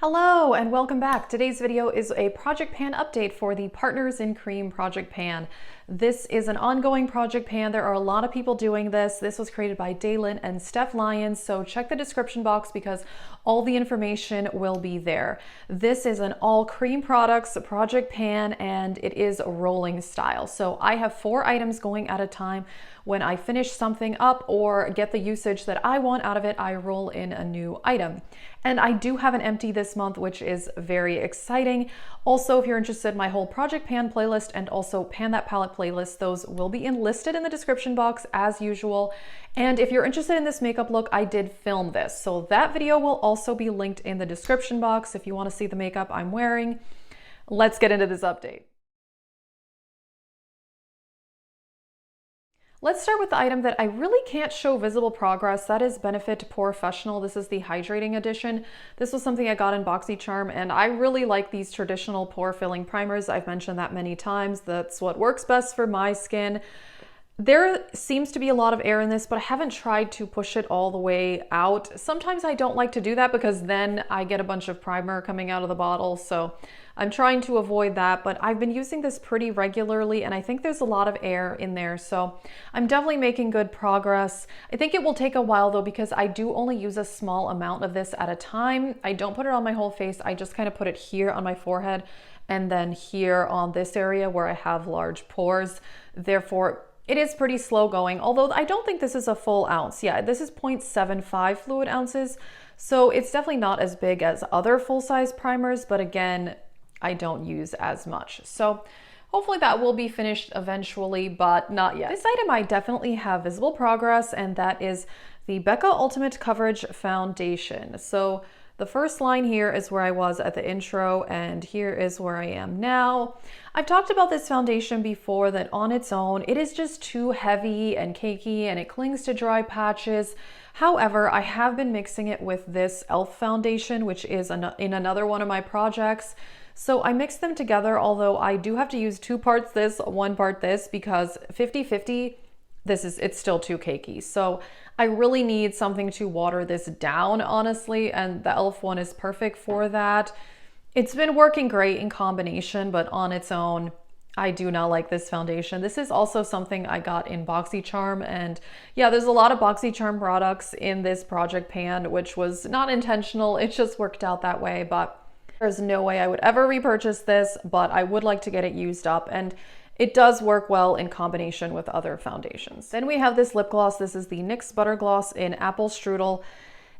Hello and welcome back. Today's video is a project pan update for the Partners in Cream project pan. This is an ongoing project pan. There are a lot of people doing this. This was created by Dalen and Steph Lyons, so check the description box because all the information will be there. This is an all cream products project pan and it is rolling style. So I have 4 items going at a time. When I finish something up or get the usage that I want out of it, I roll in a new item. And I do have an empty this month, which is very exciting. Also, if you're interested in my whole project pan playlist and also pan that palette playlist, those will be listed in the description box as usual. And if you're interested in this makeup look, I did film this. So that video will also be linked in the description box if you want to see the makeup I'm wearing. Let's get into this update. Let's start with the item that I really can't show visible progress. That is Benefit Professional. This is the hydrating edition. This was something I got in BoxyCharm, and I really like these traditional pore filling primers. I've mentioned that many times. That's what works best for my skin. There seems to be a lot of air in this, but I haven't tried to push it all the way out. Sometimes I don't like to do that because then I get a bunch of primer coming out of the bottle. So I'm trying to avoid that, but I've been using this pretty regularly and I think there's a lot of air in there. So I'm definitely making good progress. I think it will take a while though, because I do only use a small amount of this at a time. I don't put it on my whole face. I just kind of put it here on my forehead and then here on this area where I have large pores. Therefore, it is pretty slow going, although I don't think this is a full ounce. Yeah, this is 0.75 fluid ounces. So it's definitely not as big as other full-size primers, but again, I don't use as much. So hopefully that will be finished eventually, but not yet. This item I definitely have visible progress, and that is the Becca Ultimate Coverage Foundation. So the first line here is where I was at the intro, and here is where I am now. I've talked about this foundation before, that on its own, it is just too heavy and cakey and it clings to dry patches. However, I have been mixing it with this e.l.f. foundation, which is in another one of my projects. So I mixed them together, although I do have to use 2 parts this, 1 part this, because 50-50, it's still too cakey. So I really need something to water this down, honestly, and the e.l.f. one is perfect for that. It's been working great in combination, but on its own, I do not like this foundation. This is also something I got in BoxyCharm, and yeah, there's a lot of BoxyCharm products in this project pan, which was not intentional. It just worked out that way, but there's no way I would ever repurchase this, but I would like to get it used up, and it does work well in combination with other foundations. Then we have this lip gloss. This is the NYX Butter Gloss in Apple Strudel.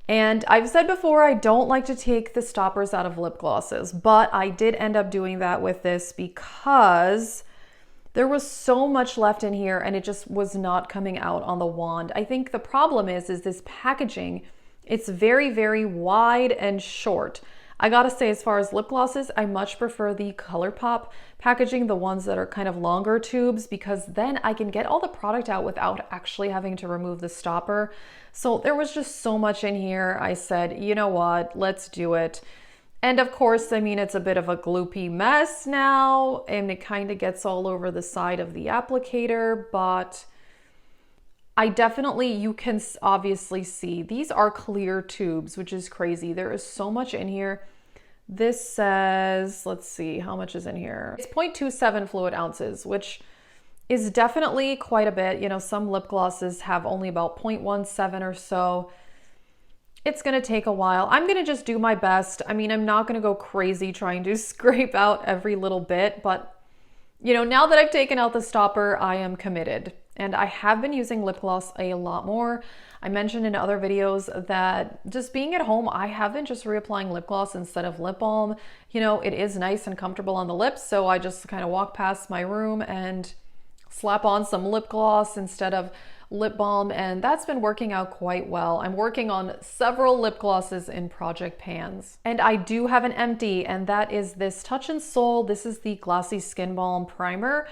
And I've said before, I don't like to take the stoppers out of lip glosses, but I did end up doing that with this because there was so much left in here and it just was not coming out on the wand. I think the problem is this packaging. It's very, very wide and short. I gotta say, as far as lip glosses, I much prefer the ColourPop packaging, the ones that are kind of longer tubes, because then I can get all the product out without actually having to remove the stopper. So there was just so much in here. I said, you know what, let's do it. And of course, I mean, it's a bit of a gloopy mess now, and it kind of gets all over the side of the applicator, but you can obviously see these are clear tubes, which is crazy. There is so much in here. This says, let's see, how much is in here? It's 0.27 fluid ounces, which is definitely quite a bit. You know, some lip glosses have only about 0.17 or so. It's gonna take a while. I'm gonna just do my best. I mean, I'm not gonna go crazy trying to scrape out every little bit, but you know, now that I've taken out the stopper, I am committed. And I have been using lip gloss a lot more. I mentioned in other videos that just being at home, I have been just reapplying lip gloss instead of lip balm. You know, it is nice and comfortable on the lips, so I just kind of walk past my room and slap on some lip gloss instead of lip balm, and that's been working out quite well. I'm working on several lip glosses in project pans. And I do have an empty, and that is this Touch in Soul. This is the Glossy Skin Balm Primer.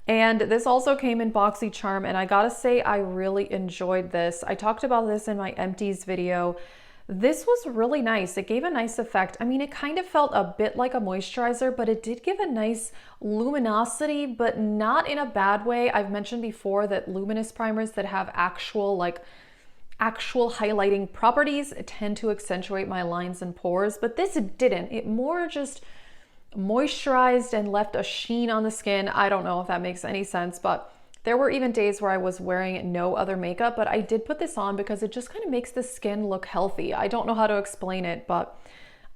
And this also came in BoxyCharm, and I gotta say, I really enjoyed this. I talked about this in my empties video. This was really nice. It gave a nice effect. I mean, it kind of felt a bit like a moisturizer, but it did give a nice luminosity, but not in a bad way. I've mentioned before that luminous primers that have actual like actual highlighting properties tend to accentuate my lines and pores, but this didn't. It more just moisturized and left a sheen on the skin. I don't know if that makes any sense, but there were even days where I was wearing no other makeup, but I did put this on because it just kind of makes the skin look healthy. I don't know how to explain it, but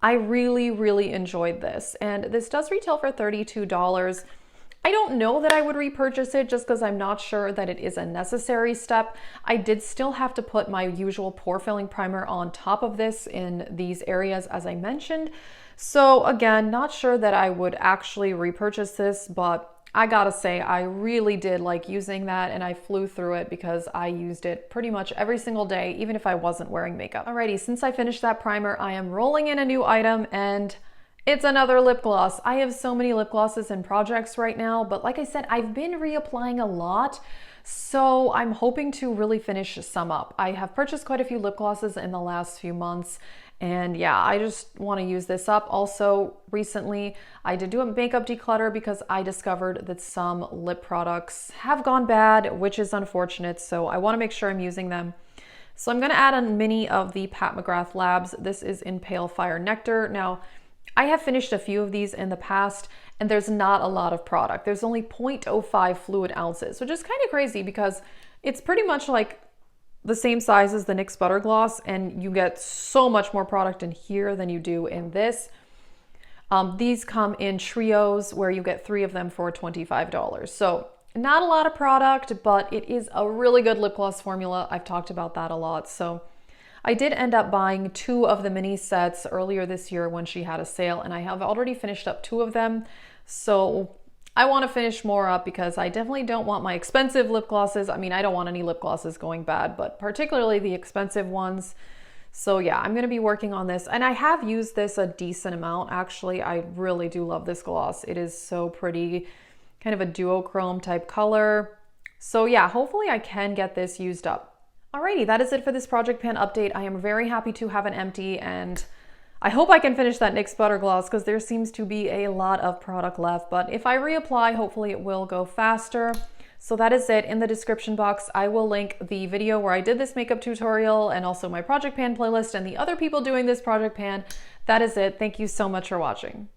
I really, really enjoyed this. And this does retail for $32. I don't know that I would repurchase it just because I'm not sure that it is a necessary step. I did still have to put my usual pore filling primer on top of this in these areas, as I mentioned. So again, not sure that I would actually repurchase this, but I gotta say, I really did like using that, and I flew through it because I used it pretty much every single day, even if I wasn't wearing makeup. Alrighty, since I finished that primer, I am rolling in a new item, and it's another lip gloss. I have so many lip glosses and projects right now, but like I said, I've been reapplying a lot, so I'm hoping to really finish some up. I have purchased quite a few lip glosses in the last few months, and yeah, I just want to use this up. Also, recently, I did do a makeup declutter because I discovered that some lip products have gone bad, which is unfortunate, so I want to make sure I'm using them. So I'm going to add a mini of the Pat McGrath Labs. This is in Pale Fire Nectar. Now, I have finished a few of these in the past, and there's not a lot of product. There's only 0.05 fluid ounces, which is kind of crazy because it's pretty much like the same size as the NYX Butter Gloss, and you get so much more product in here than you do in this. These come in trios where you get 3 of them for $25. So not a lot of product, but it is a really good lip gloss formula. I've talked about that a lot. So I did end up buying 2 of the mini sets earlier this year when she had a sale, and I have already finished up 2 of them. So I want to finish more up because I definitely don't want my expensive lip glosses. I mean, I don't want any lip glosses going bad, but particularly the expensive ones. So yeah, I'm going to be working on this, and I have used this a decent amount. Actually, I really do love this gloss. It is so pretty, kind of a duochrome type color. So yeah, hopefully I can get this used up. Alrighty, that is it for this project pan update. I am very happy to have an empty, and I hope I can finish that NYX Butter Gloss because there seems to be a lot of product left, but if I reapply, hopefully it will go faster. So that is it. In the description box, I will link the video where I did this makeup tutorial and also my project pan playlist and the other people doing this project pan. That is it. Thank you so much for watching.